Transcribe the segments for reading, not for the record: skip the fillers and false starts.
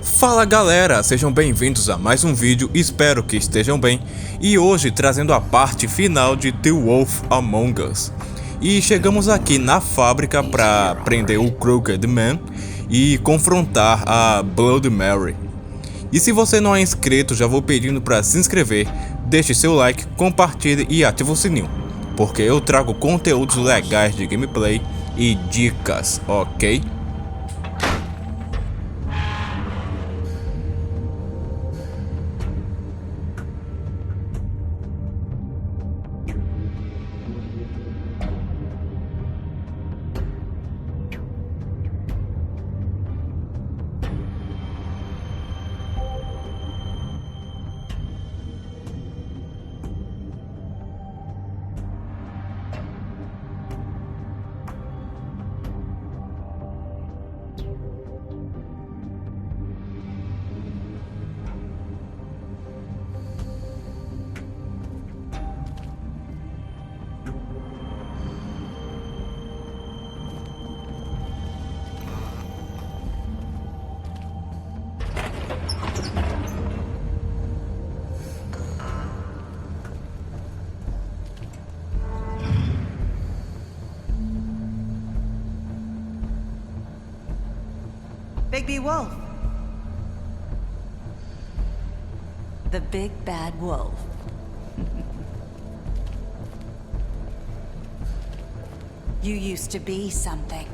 Fala galera, sejam bem-vindos a mais um vídeo, espero que estejam bem. E hoje trazendo a parte final de The Wolf Among Us. E chegamos aqui na fábrica para prender o Crooked Man e confrontar a Blood Mary. E se você não é inscrito, já vou pedindo para se inscrever, deixe seu like, compartilhe e ative o sininho, porque eu trago conteúdos legais de gameplay e dicas, ok? Big Wolf. The big bad wolf. You used to be something.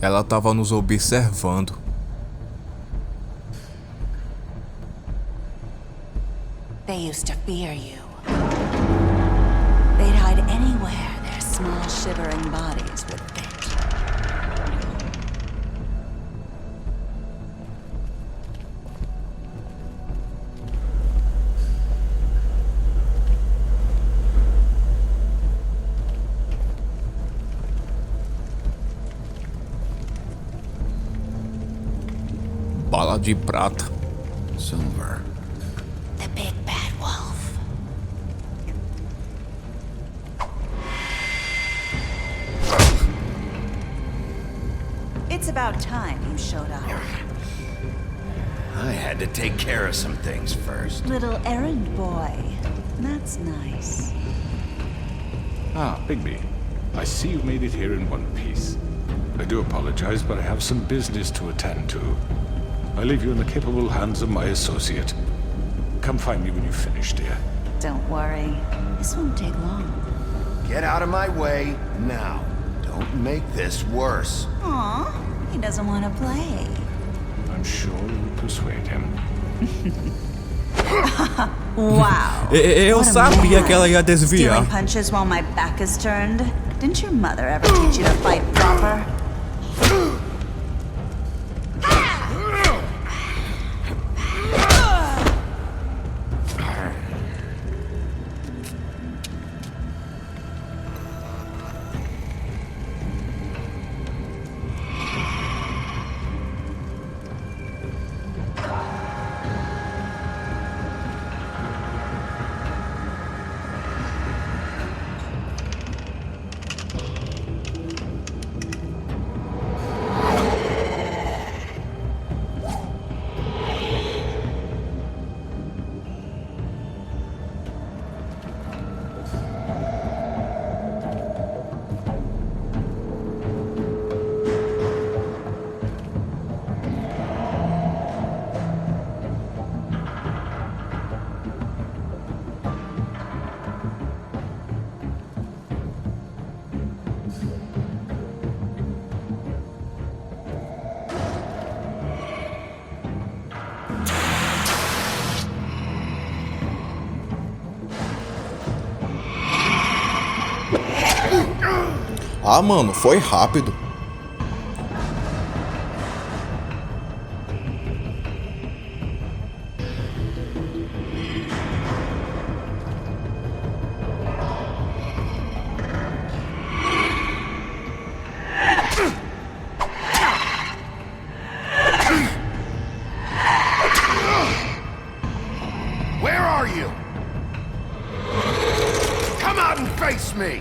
Ela estava nos observando. They used to fear you. They'd hide anywhere their small shivering bodies would fit. Bala de prata. Silver. The big bad wolf. It's about time you showed up. I had to take care of some things first. Little errand boy. That's nice. Ah, Bigby. I see you made it here in one piece. I do apologize, but I have some business to attend to. I leave you in the capable hands of my associate. Come find me when you finish, dear. Don't worry. This won't take long. Get out of my way now. Don't make this worse. Aw, he doesn't want to play. I'm sure you'll persuade him. Wow. Eu What a sabia man. que ela ia desviar. Stealing punches while my back is turned? Didn't your mother ever teach you to fight proper? Ah, mano, foi rápido. Where are you? Come out and face me!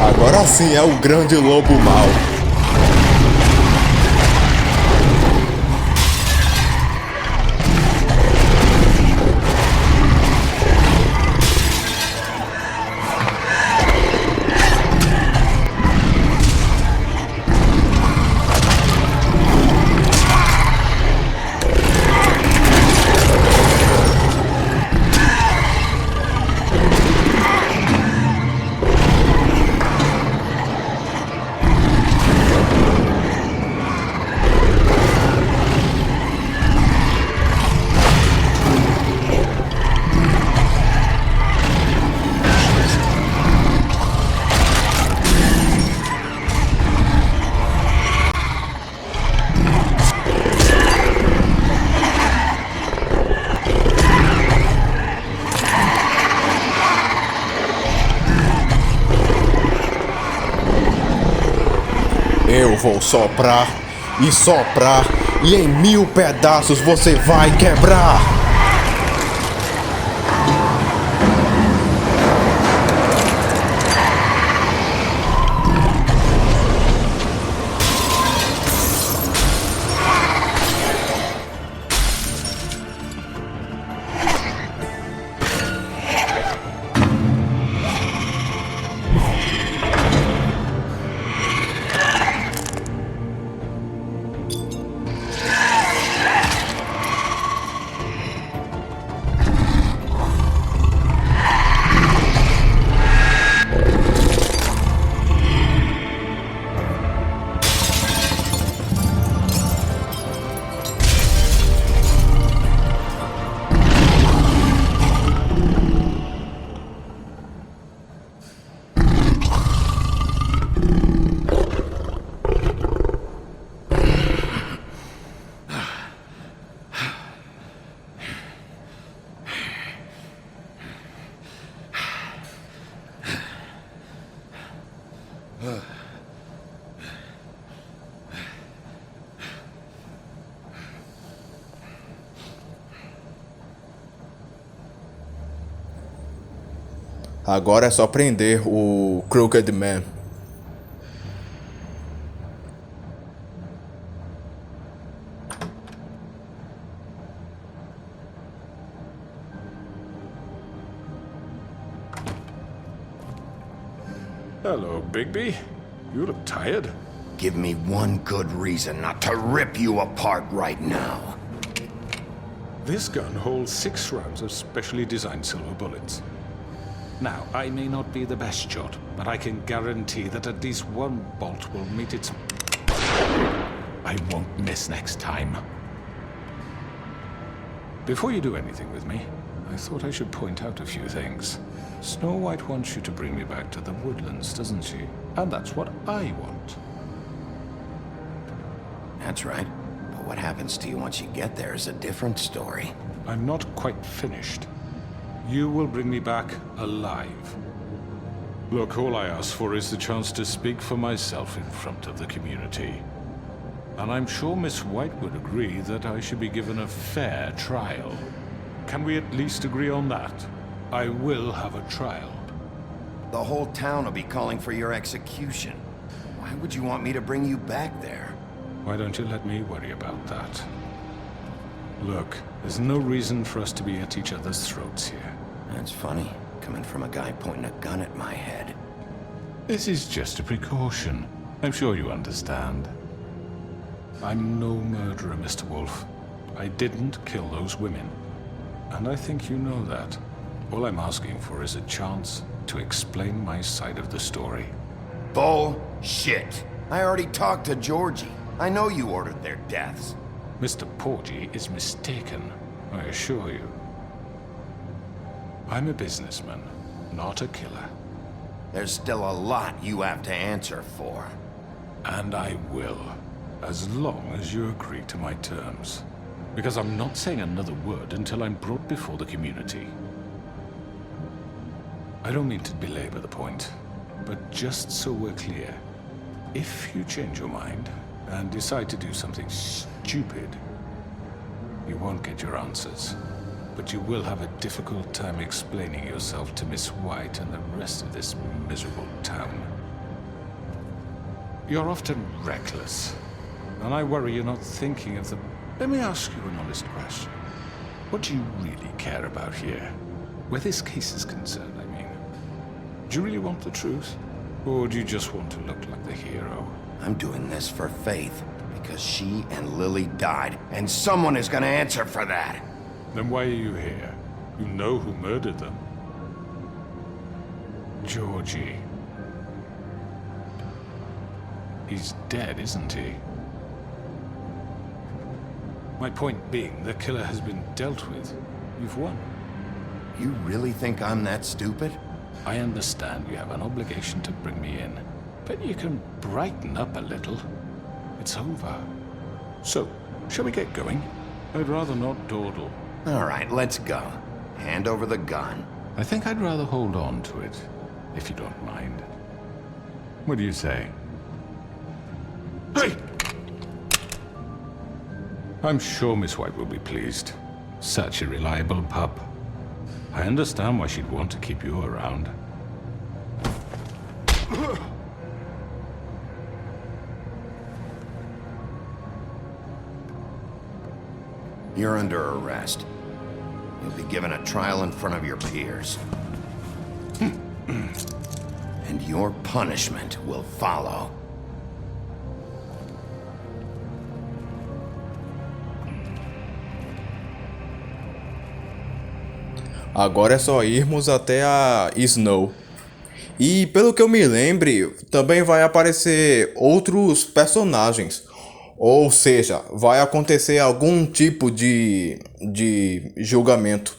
Agora sim é o grande lobo mau. Eu vou soprar e soprar e em 1000 pedaços você vai quebrar. Agora é só prender o Crooked Man. Hello, Bigby. You look tired. Give me one good reason not to rip you apart right now. This gun holds 6 rounds of specially designed silver bullets. Now, I may not be the best shot, but I can guarantee that at least one bolt will meet its... I won't miss next time. Before you do anything with me, I thought I should point out a few things. Snow White wants you to bring me back to the woodlands, doesn't she? And that's what I want. That's right. But what happens to you once you get there is a different story. I'm not quite finished. You will bring me back alive. Look, all I ask for is the chance to speak for myself in front of the community. And I'm sure Miss White would agree that I should be given a fair trial. Can we at least agree on that? I will have a trial. The whole town will be calling for your execution. Why would you want me to bring you back there? Why don't you let me worry about that? Look, there's no reason for us to be at each other's throats here. That's funny, coming from a guy pointing a gun at my head. This is just a precaution. I'm sure you understand. I'm no murderer, Mr. Wolf. I didn't kill those women. And I think you know that. All I'm asking for is a chance to explain my side of the story. Bullshit! I already talked to Georgie. I know you ordered their deaths. Mr. Porgy is mistaken, I assure you. I'm a businessman, not a killer. There's still a lot you have to answer for. And I will, as long as you agree to my terms. Because I'm not saying another word until I'm brought before the community. I don't mean to belabor the point, but just so we're clear, if you change your mind and decide to do something stupid, you won't get your answers. But you will have a difficult time explaining yourself to Miss White and the rest of this miserable town. You're often reckless, and I worry you're not thinking of the... Let me ask you an honest question. What do you really care about here? Where this case is concerned, I mean. Do you really want the truth? Or do you just want to look like the hero? I'm doing this for Faith, because she and Lily died, and someone is gonna answer for that. Then why are you here? You know who murdered them. Georgie. He's dead, isn't he? My point being, the killer has been dealt with. You've won. You really think I'm that stupid? I understand you have an obligation to bring me in, but you can brighten up a little. It's over. So, shall we get going? I'd rather not dawdle. All right, let's go. Hand over the gun. I think I'd rather hold on to it, if you don't mind. What do you say? Hey! I'm sure Miss White will be pleased. Such a reliable pup. I understand why she'd want to keep you around. You're under arrest. You'll be given a trial in front of your peers. And your punishment will follow. Agora é só irmos até a Snow. E pelo que eu me lembre, também vai aparecer outros personagens. Ou seja, vai acontecer algum tipo de julgamento.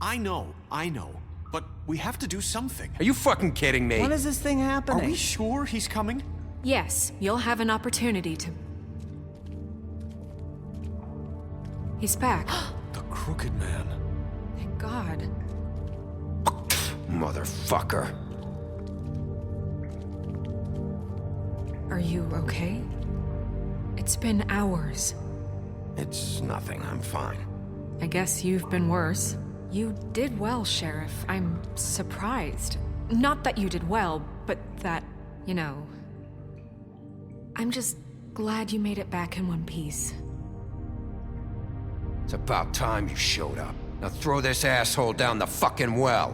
I know. But we have to do something. Are you fucking kidding me? When is this thing Are happening? we sure he's coming? Yes, you'll have an opportunity to... He's back. The Crooked Man. Thank God. Motherfucker. Are you okay? It's been hours. It's nothing, I'm fine. I guess you've been worse. You did well, Sheriff. I'm surprised. Not that you did well, but that, you know... I'm just glad you made it back in one piece. It's about time you showed up. Now throw this asshole down the fucking well.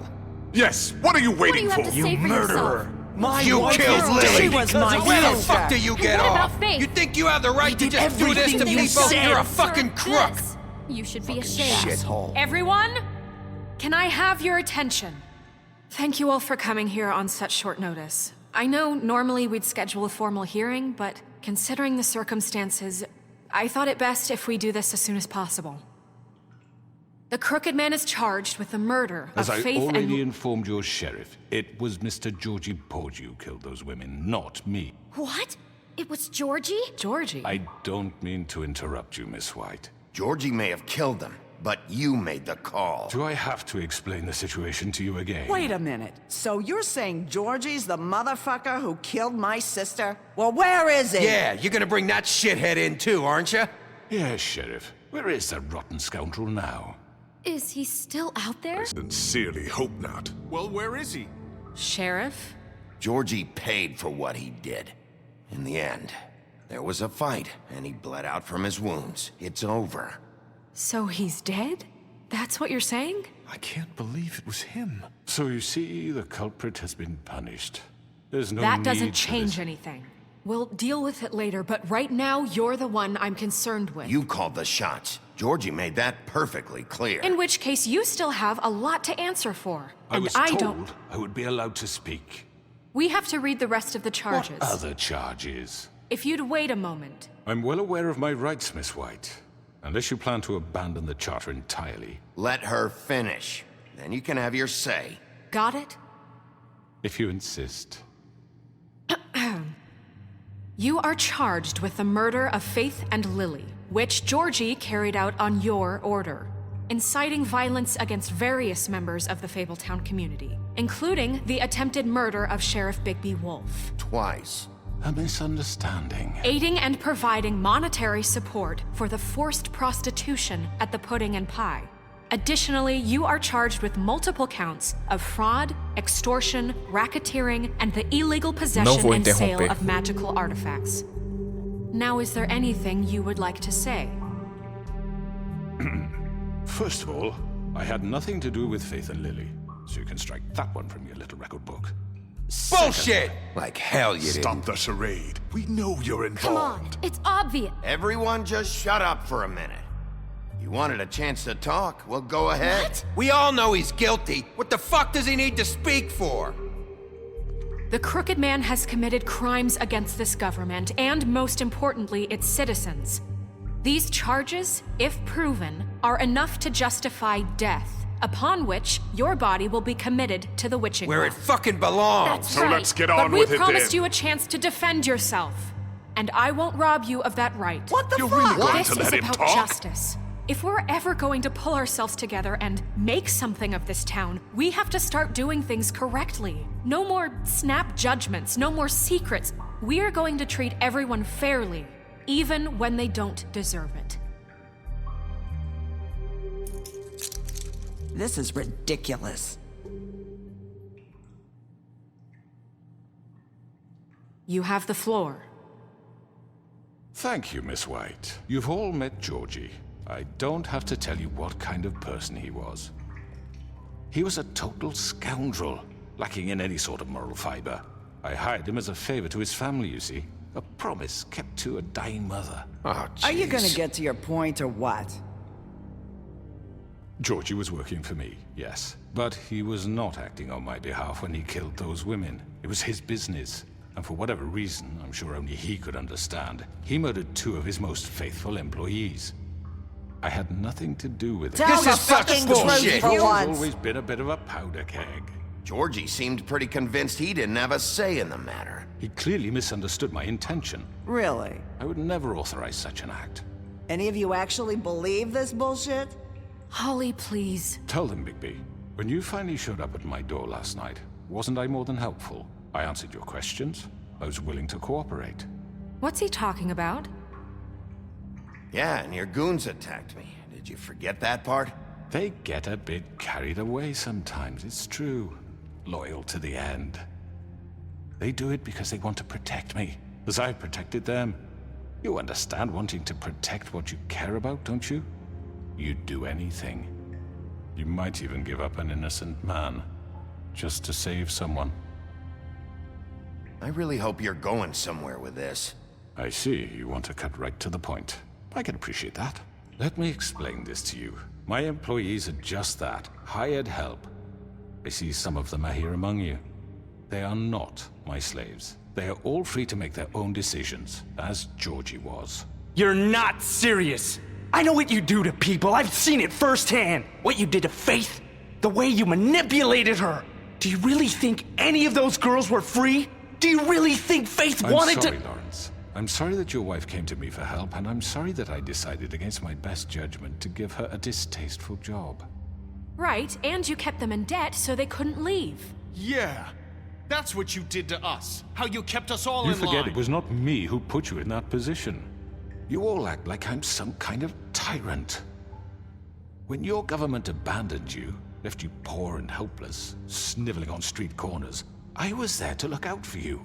Yes, what are you waiting What do you have to say for yourself? My You wife killed is Lily! dead She was my Where the sister. fuck do you get what off? about Faith? You think you have the right to did just do this to everything you people? said. You're a fucking crook! This. You should be ashamed. Shithole. Everyone, can I have your attention? Thank you all for coming here on such short notice. I know normally we'd schedule a formal hearing, but considering the circumstances, I thought it best if we do this as soon as possible. The Crooked Man is charged with the murder As of I Faith already and... informed your sheriff, it was Mr. Georgie Porgy who killed those women, not me. What? It was Georgie? Georgie. I don't mean to interrupt you, Miss White. Georgie may have killed them, but you made the call. Do I have to explain the situation to you again? Wait a minute. So you're saying Georgie's the motherfucker who killed my sister? Well, where is he? Yeah, you're gonna bring that shithead in too, aren't you? Yes, Sheriff. Where is that rotten scoundrel now? Is he still out there? Sincerely hope not. Well, where is he? Sheriff? Georgie paid for what he did. In the end, there was a fight, and he bled out from his wounds. It's over. So he's dead? That's what you're saying? I can't believe it was him. So you see, the culprit has been punished. There's no That need doesn't for change this. anything. We'll deal with it later, but right now, you're the one I'm concerned with. You called the shots. Georgie made that perfectly clear. In which case, you still have a lot to answer for. I was don't. told I would be allowed to speak. We have to read the rest of the charges. What other charges? If you'd wait a moment. I'm well aware of my rights, Miss White. Unless you plan to abandon the charter entirely. Let her finish. Then you can have your say. Got it? If you insist. You are charged with the murder of Faith and Lily, which Georgie carried out on your order, inciting violence against various members of the Fabletown community, including the attempted murder of Sheriff Bigby Wolf. Twice. A misunderstanding. Aiding and providing monetary support for the forced prostitution at the Pudding and Pie. Additionally, you are charged with multiple counts of fraud, extortion, racketeering, and the illegal possession and sale of magical artifacts. Now, is there anything you would like to say? First of all, I had nothing to do with Faith and Lily, so you can strike that one from your little record book. Bullshit! Like hell you Stop didn't. the charade. We know you're involved. Come on, it's obvious. Everyone just shut up for a minute. You wanted a chance to talk, well go ahead. What? We all know he's guilty. What the fuck does he need to speak for? The Crooked Man has committed crimes against this government and, most importantly, its citizens. These charges, if proven, are enough to justify death, upon which your body will be committed to the witching Where well. it fucking belongs. That's So right. let's get But on we with it promised then. you a chance to defend yourself, and I won't rob you of that right. What the You're fuck? really going This to is let him about talk? justice. If we're ever going to pull ourselves together and make something of this town, we have to start doing things correctly. No more snap judgments, no more secrets. We're going to treat everyone fairly, even when they don't deserve it. This is ridiculous. You have the floor. Thank you, Miss White. You've all met Georgie. I don't have to tell you what kind of person he was. He was a total scoundrel, lacking in any sort of moral fiber. I hired him as a favor to his family, you see. A promise kept to a dying mother. Oh, Are you jeez. gonna get to your point or what? Georgie was working for me, yes. But he was not acting on my behalf when he killed those women. It was his business. And for whatever reason, I'm sure only he could understand, he murdered 2 of his most faithful employees. I had nothing to do with it. Tell This the is such fucking bullshit. truth for He's once. always been a bit of a powder keg. Georgie seemed pretty convinced he didn't have a say in the matter. He clearly misunderstood my intention. Really? I would never authorize such an act. Any of you actually believe this bullshit? Holly, please. Tell them, Bigby. When you finally showed up at my door last night, wasn't I more than helpful? I answered your questions. I was willing to cooperate. What's he talking about? Yeah, and your goons attacked me. Did you forget that part? They get a bit carried away sometimes, it's true. Loyal to the end. They do it because they want to protect me, as I've protected them. You understand wanting to protect what you care about, don't you? you'd do anything. You might even give up an innocent man, just to save someone. I really hope you're going somewhere with this. I see, you want to cut right to the point. I can appreciate that. Let me explain this to you. My employees are just that, hired help. I see some of them are here among you. They are not my slaves. They are all free to make their own decisions, as Georgie was. You're not serious. I know what you do to people. I've seen it firsthand. What you did to Faith, the way you manipulated her. Do you really think any of those girls were free? Do you really think Faith wanted to— I'm sorry, Lawrence. I'm sorry that your wife came to me for help, and I'm sorry that I decided against my best judgment to give her a distasteful job. Right, and you kept them in debt so they couldn't leave. Yeah. That's what you did to us. How you kept us all in line. You forget it was not me who put you in that position. You all act like I'm some kind of tyrant. When your government abandoned you, left you poor and helpless, sniveling on street corners, I was there to look out for you.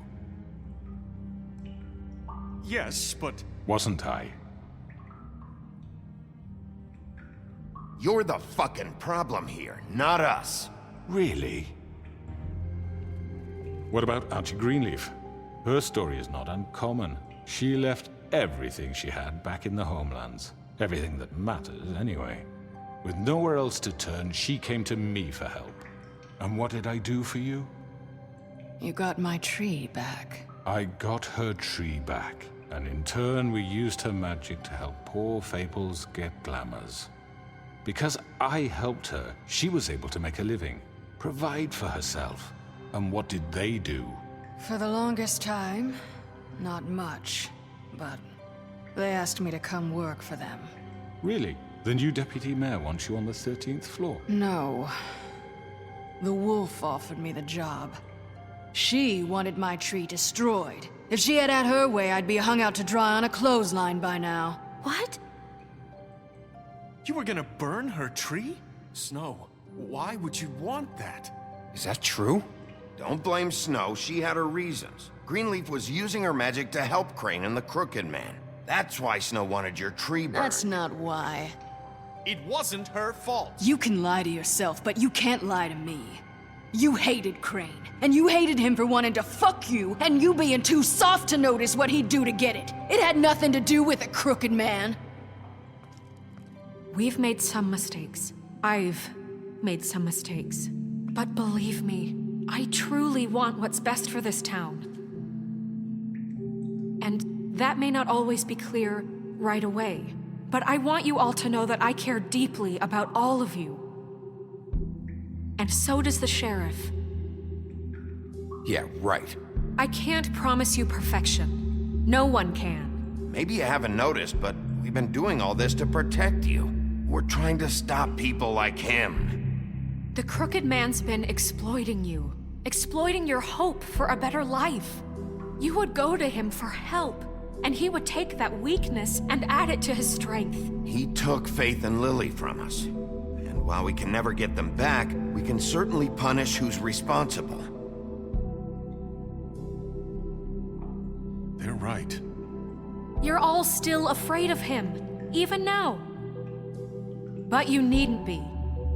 Yes, but... Wasn't I? You're the fucking problem here, not us. Really? What about Auntie Greenleaf? Her story is not uncommon. She left everything she had back in the homelands. Everything that matters, anyway. With nowhere else to turn, she came to me for help. And what did I do for you? You got my tree back. I got her tree back, and in turn we used her magic to help poor Fables get glamours. Because I helped her, she was able to make a living, provide for herself. And what did they do? For the longest time, not much. But they asked me to come work for them. Really? The new deputy mayor wants you on the 13th floor? No. The wolf offered me the job. She wanted my tree destroyed. If she had her way, I'd be hung out to dry on a clothesline by now. What? You were gonna burn her tree? Snow, why would you want that? Is that true? Don't blame Snow, she had her reasons. Greenleaf was using her magic to help Crane and the Crooked Man. That's why Snow wanted your tree burned. That's not why. It wasn't her fault. You can lie to yourself, but you can't lie to me. You hated Crane, and you hated him for wanting to fuck you, and you being too soft to notice what he'd do to get it. It had nothing to do with a Crooked Man. We've made some mistakes. I've made some mistakes. But believe me, I truly want what's best for this town. And that may not always be clear right away, but I want you all to know that I care deeply about all of you. And so does the sheriff. Yeah, right. I can't promise you perfection. No one can. Maybe you haven't noticed, but we've been doing all this to protect you. We're trying to stop people like him. The Crooked Man's been exploiting you. Exploiting your hope for a better life. You would go to him for help, and he would take that weakness and add it to his strength. He took Faith and Lily from us. And while we can never get them back, we can certainly punish who's responsible. They're right. You're all still afraid of him, even now. But you needn't be.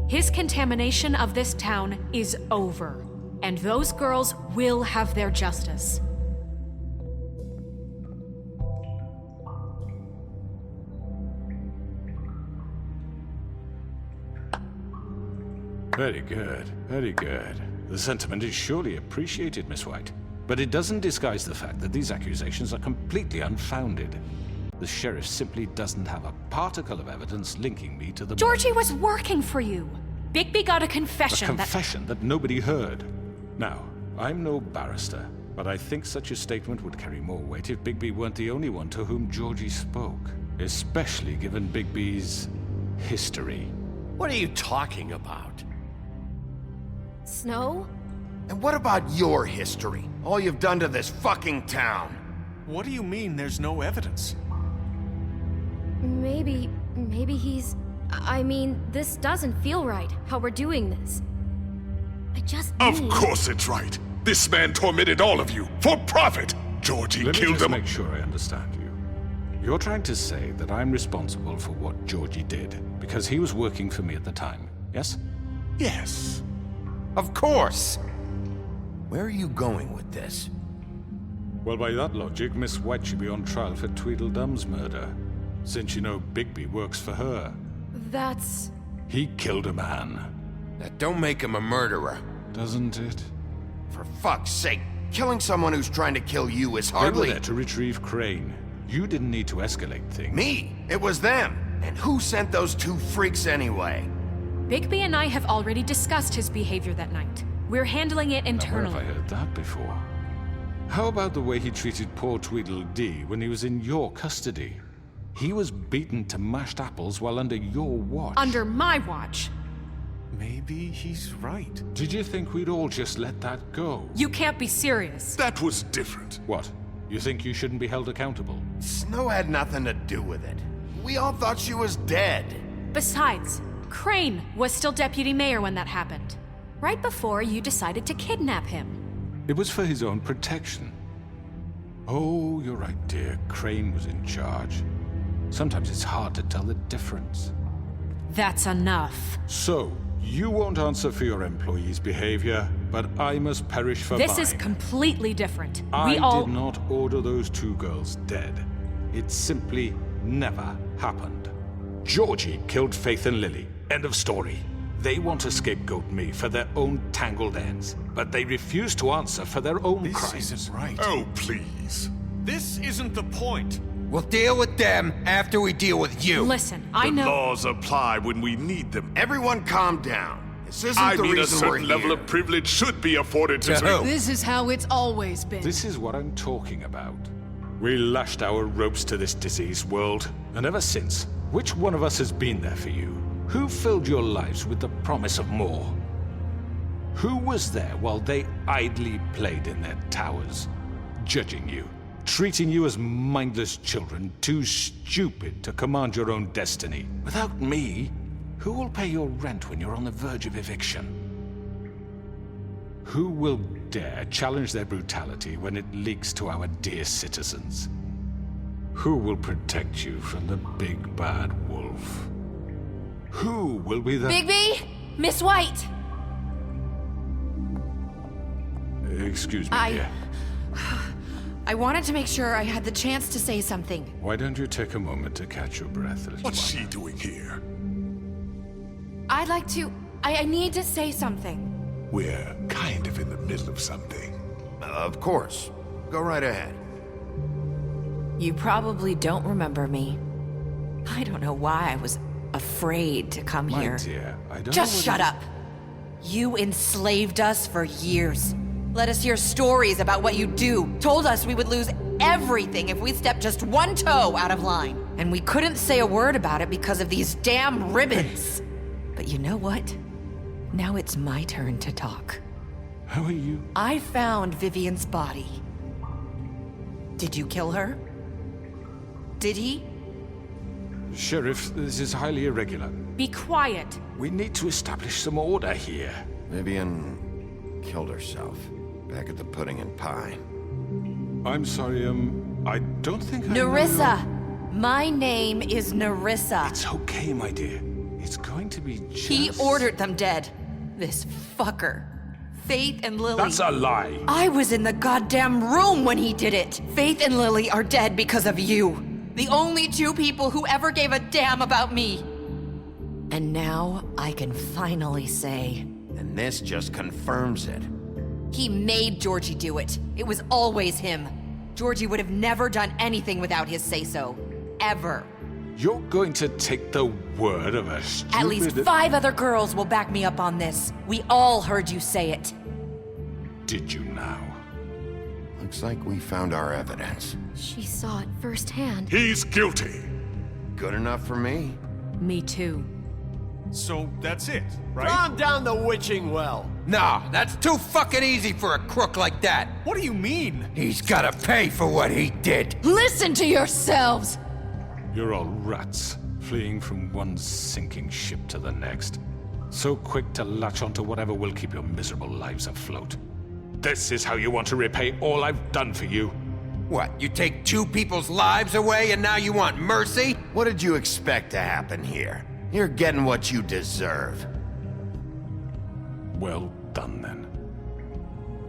His contamination of this town is over, and those girls will have their justice. Very good, very good. The sentiment is surely appreciated, Miss White. But it doesn't disguise the fact that these accusations are completely unfounded. The sheriff simply doesn't have a particle of evidence linking me to the— Georgie was working for you. Bigby got a confession. A confession that nobody heard. Now, I'm no barrister, but I think such a statement would carry more weight if Bigby weren't the only one to whom Georgie spoke. Especially given Bigby's history. What are you talking about? Snow? And what about your history? All you've done to this fucking town? What do you mean there's no evidence? Maybe he's... I mean, this doesn't feel right, how we're doing this. I just Of need... course it's right. This man tormented all of you, for profit. Georgie Let me killed just them. make sure I understand you. You're trying to say that I'm responsible for what Georgie did because he was working for me at the time, yes? Yes. Of course! Where are you going with this? Well, by that logic, Miss White should be on trial for Tweedledum's murder, since you know Bigby works for her. That's... He killed a man. That don't make him a murderer. Doesn't it? For fuck's sake, killing someone who's trying to kill you is hardly... They were there to retrieve Crane. You didn't need to escalate things. Me? It was them! And who sent those two freaks anyway? Bigby and I have already discussed his behavior that night. We're handling it internally. Where have I heard that before? How about the way he treated poor Tweedledee when he was in your custody? He was beaten to mashed apples while under your watch. Under my watch. Maybe he's right. Did you think we'd all just let that go? You can't be serious. That was different. What? You think you shouldn't be held accountable? Snow had nothing to do with it. We all thought she was dead. Besides, Crane was still deputy mayor when that happened. Right before you decided to kidnap him. It was for his own protection. Oh, you're right, dear. Crane was in charge. Sometimes it's hard to tell the difference. That's enough. So, you won't answer for your employees' behavior, but I must perish for mine. This is completely different. I did not order those two girls dead. It simply never happened. Georgie killed Faith and Lily. End of story. They want to scapegoat me for their own tangled ends, but they refuse to answer for their own crimes. This isn't right. Oh, please. This isn't the point. We'll deal with them after we deal with you. Listen, I know... The laws apply when we need them. Everyone calm down. This isn't I the mean, a reason we're certain level here. of privilege should be afforded to... To who? This is how it's always been. This is what I'm talking about. We lashed our ropes to this diseased world, and ever since, which one of us has been there for you? Who filled your lives with the promise of more? Who was there while they idly played in their towers, judging you, treating you as mindless children, too stupid to command your own destiny? Without me, who will pay your rent when you're on the verge of eviction? Who will dare challenge their brutality when it leaks to our dear citizens? Who will protect you from the big bad wolf? Who will be the... Bigby! Miss White! Excuse me, dear. I wanted to make sure I had the chance to say something. Why don't you take a moment to catch your breath, little What's one? she doing here? I'd like to... I need to say something. We're kind of in the middle of something. Of course. Go right ahead. You probably don't remember me. I don't know why I was afraid to come My here. dear, I don't Just know shut up. You enslaved us for years. Let us hear stories about what you do. Told us we would lose everything if we stepped just one toe out of line. And we couldn't say a word about it because of these damn ribbons. But you know what? Now it's my turn to talk. How are you? I found Vivian's body. Did you kill her? Did he? Sheriff, this is highly irregular. Be quiet. We need to establish some order here. Vivian killed herself back at the Pudding and Pie. I'm sorry, I don't think I Nerissa! know. My name is Nerissa. It's okay, my dear. It's going to be just... He ordered them dead. This fucker. Faith and Lily. That's a lie. I was in the goddamn room when he did it. Faith and Lily are dead because of you. The only two people who ever gave a damn about me. And now I can finally say... And this just confirms it. He made Georgie do it. It was always him. Georgie would have never done anything without his say-so. Ever. You're going to take the word of a stupid... At least 5 other girls will back me up on this. We all heard you say it. Did you now? Looks like we found our evidence. She saw it firsthand. He's guilty. Good enough for me. Me too. So that's it, right? Calm down the witching well. Nah, that's too fucking easy for a crook like that. What do you mean? He's gotta pay for what he did. Listen to yourselves! You're all rats, fleeing from one sinking ship to the next. So quick to latch onto whatever will keep your miserable lives afloat. This is how you want to repay all I've done for you? What, you take 2 people's lives away and now you want mercy? What did you expect to happen here? You're getting what you deserve. Well done, then.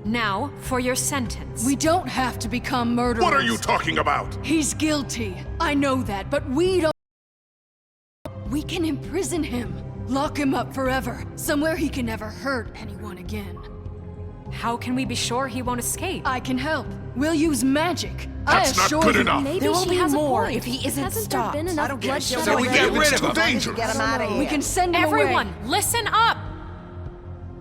Now, for your sentence. We don't have to become murderers. What are you talking about? He's guilty. I know that, but we don't. We can imprison him. Lock him up forever. Somewhere he can never hurt anyone again. How can we be sure he won't escape? I can help. We'll use magic. That's I not assure good you. enough. Maybe There will she be has more a point. if he isn't Hasn't stopped. there been enough I don't get it. bloodshed So we already? get rid of It's too him. dangerous. Get him out of here. We can send him Everyone, away. listen up!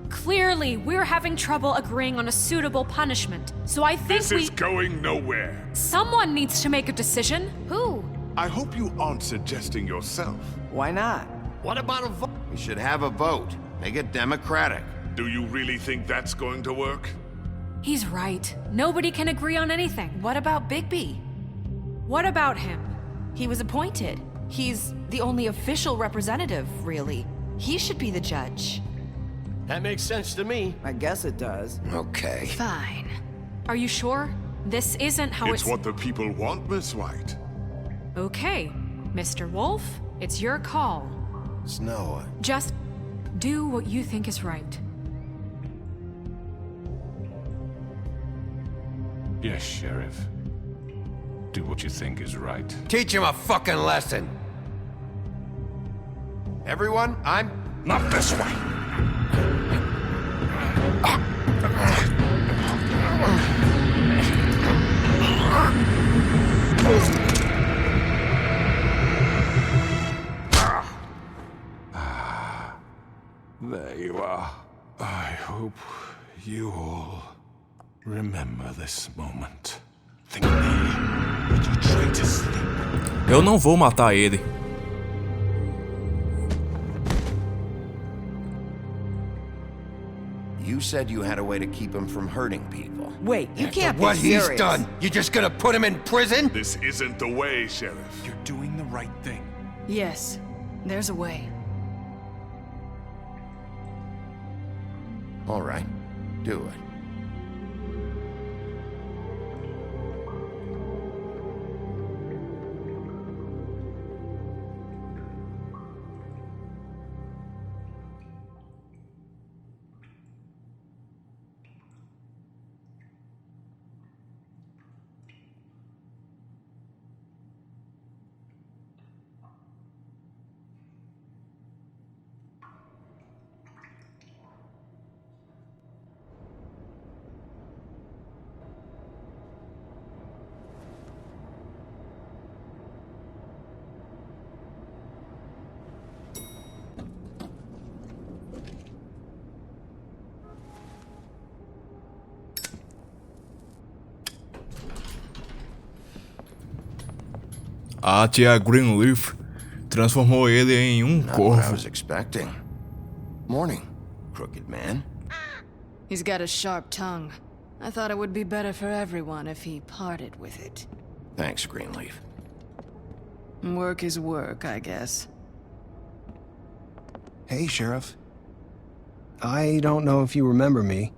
Clearly, we're having trouble agreeing on a suitable punishment. So I think This is going nowhere. someone needs to make a decision. Who? I hope you aren't suggesting yourself. Why not? What about a vote? We should have a vote. Make it democratic. Do you really think that's going to work? He's right. Nobody can agree on anything. What about Bigby? What about him? He was appointed. He's the only official representative, really. He should be the judge. That makes sense to me. I guess it does. Okay. Fine. Are you sure? This isn't how It's what the people want, Miss White. Okay, Mr. Wolf, it's your call. Snow, Just do what you think is right. Yes, Sheriff. Do what you think is right. Teach him a fucking lesson. everyone, I'm... Not this way. There you are. I hope you all remember this moment. Think of me when you try to sleep. Eu não vou matar ele. You said you had a way to keep him from hurting people. Wait, you can't be What serious. he's done, you just gonna put him in prison? This isn't the way, Sheriff. You're doing the right thing. Yes, there's a way. All right, do it. A tia Greenleaf transformou ele em Not what I corvo. was expecting. Morning, crooked man. He's got a sharp tongue. I thought it would be better for everyone if he parted with it. Thanks, Greenleaf. Work is work, I guess. Hey, Sheriff. I don't know if you remember me.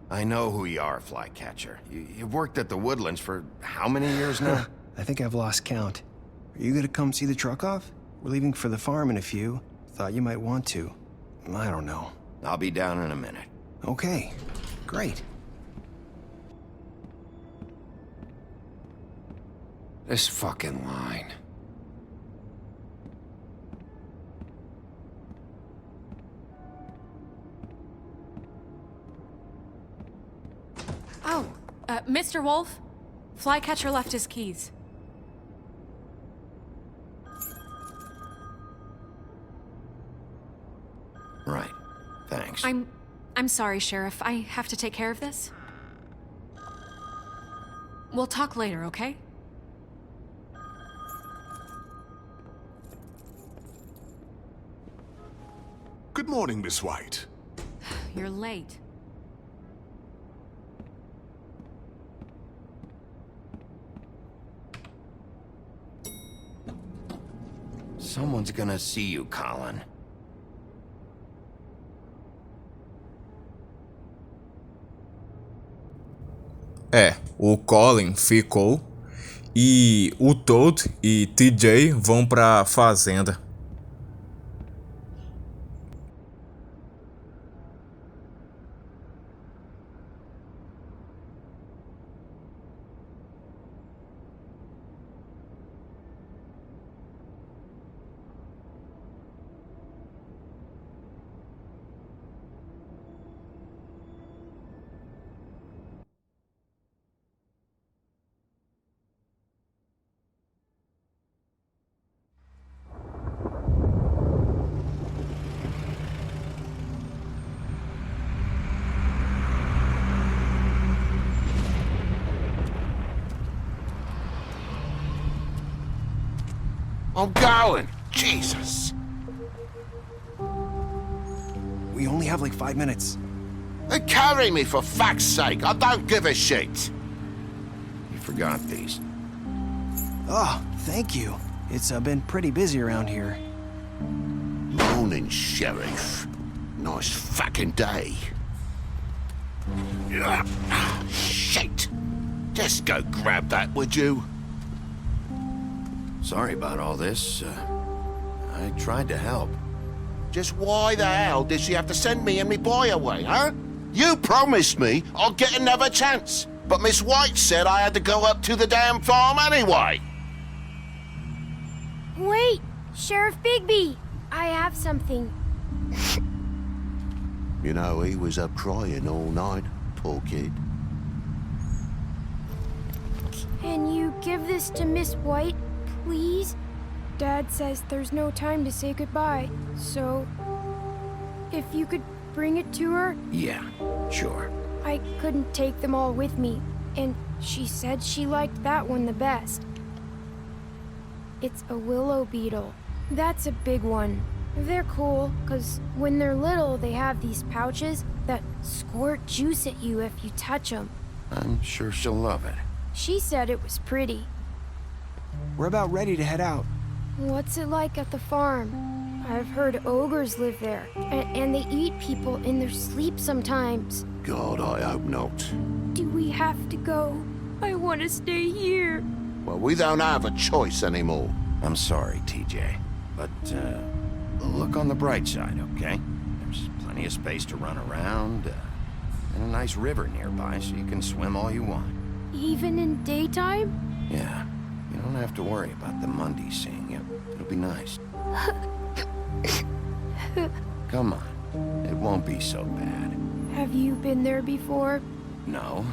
I know who you are, Flycatcher. You've worked at the Woodlands for how many years now? I think I've lost count. Are you gonna come see the truck off? We're leaving for the farm in a few. Thought you might want to. I don't know. I'll be down in a minute. Okay, great. This fucking line. Oh, Mr. Wolf, Flycatcher left his keys. Right. Thanks. I'm sorry, Sheriff. I have to take care of this. We'll talk later, okay? Good morning, Miss White. You're late. Someone's gonna see you, Colin. É, o Colin ficou e o Toad e TJ vão pra fazenda. I'm going. Jesus. We only have like 5 minutes. Then carry me for fuck's sake. I don't give a shit. You forgot these. Oh, thank you. It's been pretty busy around here. Morning, Sheriff. Nice fucking day. Shit. Just go grab that, would you? Sorry about all this. I tried to help. Just why the hell did she have to send me and me boy away, huh? You promised me I'll get another chance. But Miss White said I had to go up to the damn farm anyway. Wait, Sheriff Bigby, I have something. You know, he was up crying all night, poor kid. Can you give this to Miss White, please? Dad says there's no time to say goodbye, so if you could bring it to her? Yeah, sure. I couldn't take them all with me, and she said she liked that one the best. It's a willow beetle. That's a big one. They're cool, because when they're little, they have these pouches that squirt juice at you if you touch them. I'm sure she'll love it. She said it was pretty. We're about ready to head out. What's it like at the farm? I've heard ogres live there, and they eat people in their sleep sometimes. God, I hope not. Do we have to go? I want to stay here. Well, we don't have a choice anymore. I'm sorry, TJ, but look on the bright side, okay? There's plenty of space to run around, and a nice river nearby, so you can swim all you want. Even in daytime? Yeah, you don't have to worry about the Monday seeing you. It'll be nice. Come on, it won't be so bad. Have you been there before? No,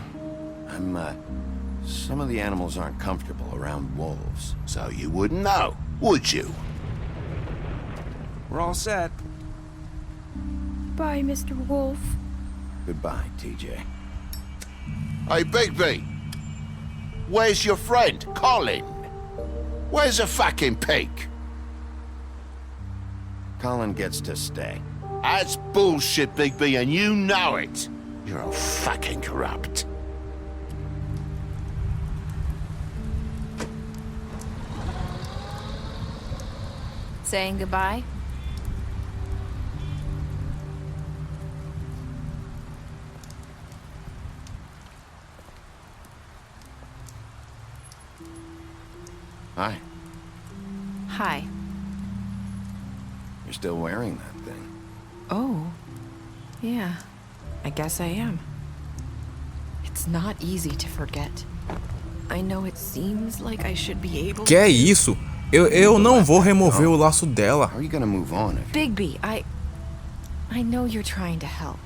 some of the animals aren't comfortable around wolves, so you wouldn't know, would you? We're all set. Bye, Mr. Wolf. Goodbye, TJ. Hey, Bigby! Where's your friend, Colin? Where's the fucking pig? Colin gets to stay. That's bullshit, Bigby, and you know it. You're all fucking corrupt. Saying goodbye? Hi. Hi. You're still wearing that thing. Oh. Yeah. I guess I am. It's not easy to forget. I know it seems like I should be able Que é isso? Eu não vou remover o laço dela. How are you gonna move on if... Bigby, I know you're trying to help,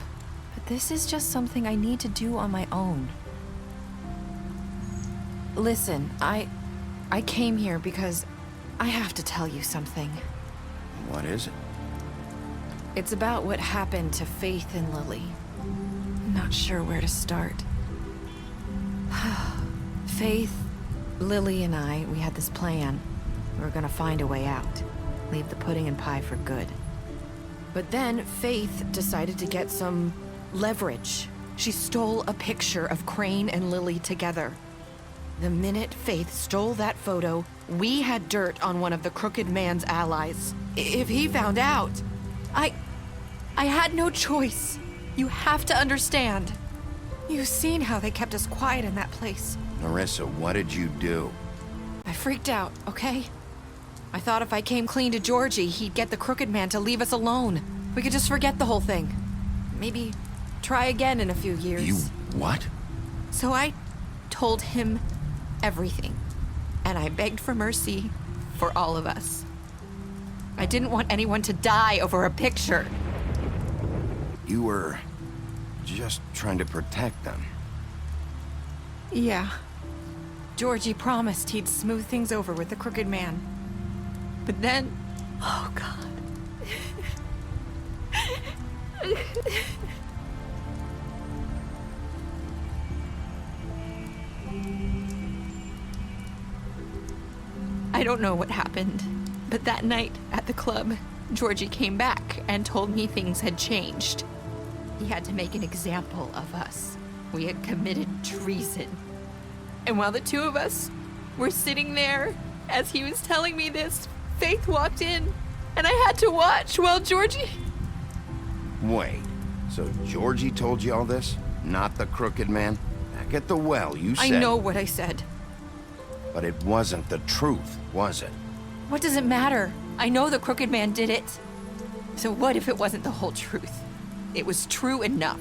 but this is just something I need to do on my own. Listen, I came here because I have to tell you something. What is it? It's about what happened to Faith and Lily. I'm not sure where to start. Faith, Lily, and we had this plan. We were gonna find a way out. Leave the pudding and pie for good. But then Faith decided to get some leverage. She stole a picture of Crane and Lily together. The minute Faith stole that photo, we had dirt on one of the Crooked Man's allies. If he found out, I had no choice. You have to understand. You've seen how they kept us quiet in that place. Nerissa, what did you do? I freaked out, okay? I thought if I came clean to Georgie, he'd get the crooked man to leave us alone. We could just forget the whole thing. Maybe try again in a few years. You what? So I told him everything. And I begged for mercy for all of us. I didn't want anyone to die over a picture. You were just trying to protect them. Yeah. Georgie promised he'd smooth things over with the crooked man. But then... Oh, God. I don't know what happened, but that night at the club, Georgie came back and told me things had changed. He had to make an example of us. We had committed treason. And while the two of us were sitting there, as he was telling me this, Faith walked in, and I had to watch while Georgie... Wait, so Georgie told you all this? Not the crooked man? Back at the well, you said... I know what I said. But it wasn't the truth, was it? What does it matter? I know the crooked man did it. So what if it wasn't the whole truth? It was true enough.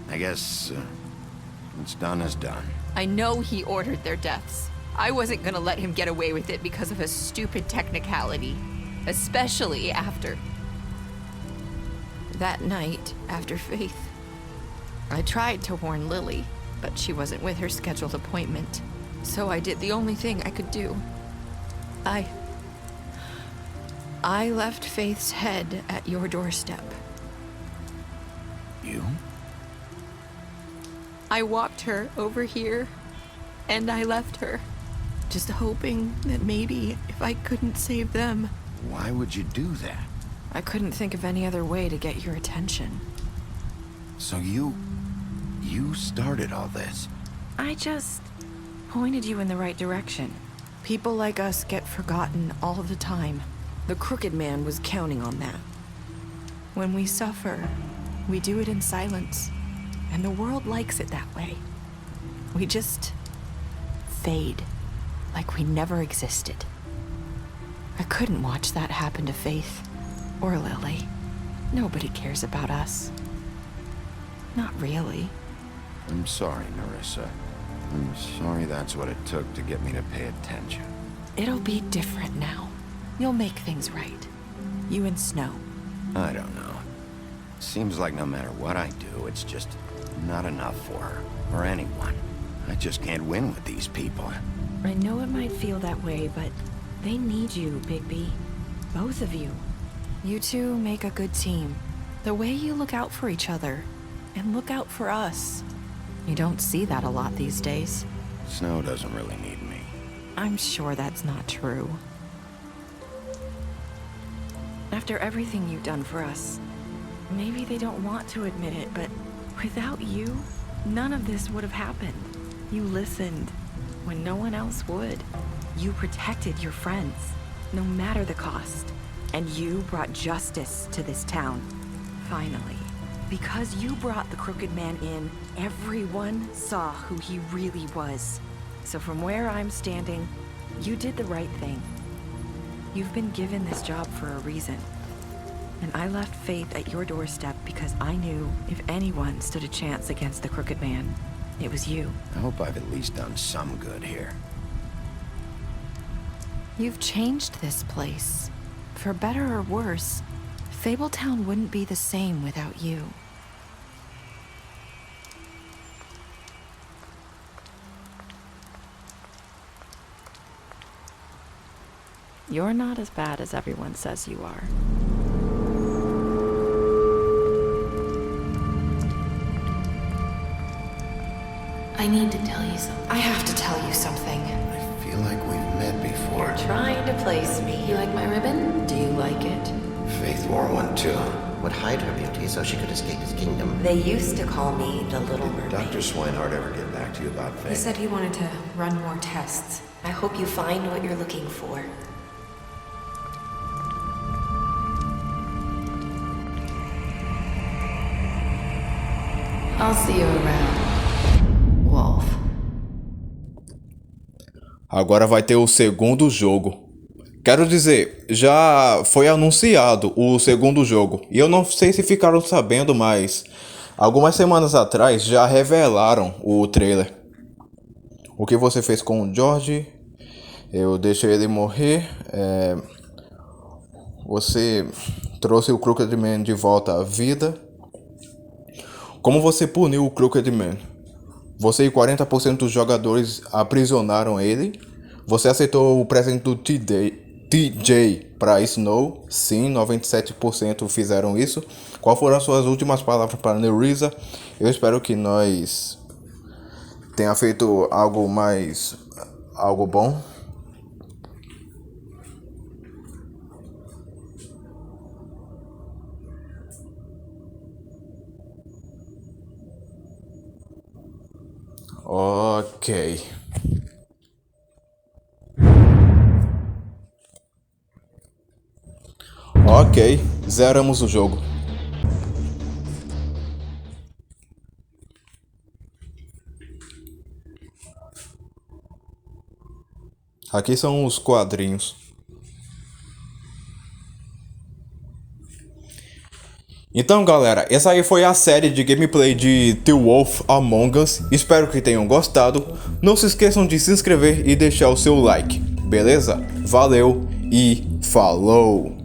I guess what's done is done. I know he ordered their deaths. I wasn't gonna let him get away with it because of a stupid technicality. Especially after... that night, after Faith. I tried to warn Lily, but she wasn't with her scheduled appointment. So I did the only thing I could do. I left Faith's head at your doorstep. You? I walked her over here, and I left her. Just hoping that maybe if I couldn't save them... Why would you do that? I couldn't think of any other way to get your attention. So you started all this? I just pointed you in the right direction. People like us get forgotten all the time. The crooked man was counting on that. When we suffer, we do it in silence. And the world likes it that way. We just fade, like we never existed. I couldn't watch that happen to Faith or Lily. Nobody cares about us. Not really. I'm sorry, Nerissa. I'm sorry that's what it took to get me to pay attention. It'll be different now. You'll make things right. You and Snow. I don't know. Seems like no matter what I do, it's just not enough for her, or anyone. I just can't win with these people. I know it might feel that way, but they need you, Bigby. Both of you. You two make a good team. The way you look out for each other, and look out for us. You don't see that a lot these days. Snow doesn't really need me. I'm sure that's not true. After everything you've done for us, maybe they don't want to admit it, but without you, none of this would have happened. You listened when no one else would. You protected your friends, no matter the cost. And you brought justice to this town. Finally. Because you brought the crooked man in, everyone saw who he really was. So from where I'm standing, you did the right thing. You've been given this job for a reason. And I left Faith at your doorstep because I knew if anyone stood a chance against the crooked man, it was you. I hope I've at least done some good here. You've changed this place. For better or worse, Fabletown wouldn't be the same without you. You're not as bad as everyone says you are. I need to tell you something. I have to tell you something. I feel like we've met before. You're trying to place me. You like my ribbon? Do you like it? Faith wore one too. Would hide her beauty so she could escape his kingdom. They used to call me the Little Mermaid. Dr. Swinehart ever get back to you about Faith? He said he wanted to run more tests. I hope you find what you're looking for. I'll see you around. Agora vai ter o segundo jogo. Quero dizer, já foi anunciado o segundo jogo. E eu não sei se ficaram sabendo, mas algumas semanas atrás já revelaram o trailer. O que você fez com o George? Eu deixei ele morrer. Você trouxe o Crooked Man de volta à vida. Como você puniu o Crooked Man? Você e 40% dos jogadores aprisionaram ele. Você aceitou o presente do TJ para Snow? Sim, 97% fizeram isso. Qual foram as suas últimas palavras para Nerissa? Eu espero que nós tenha feito algo bom. Ok. Ok, zeramos o jogo. Aqui são os quadrinhos. Então galera, essa aí foi a série de gameplay de The Wolf Among Us. Espero que tenham gostado. Não se esqueçam de se inscrever e deixar o seu like. Beleza? Valeu e falou!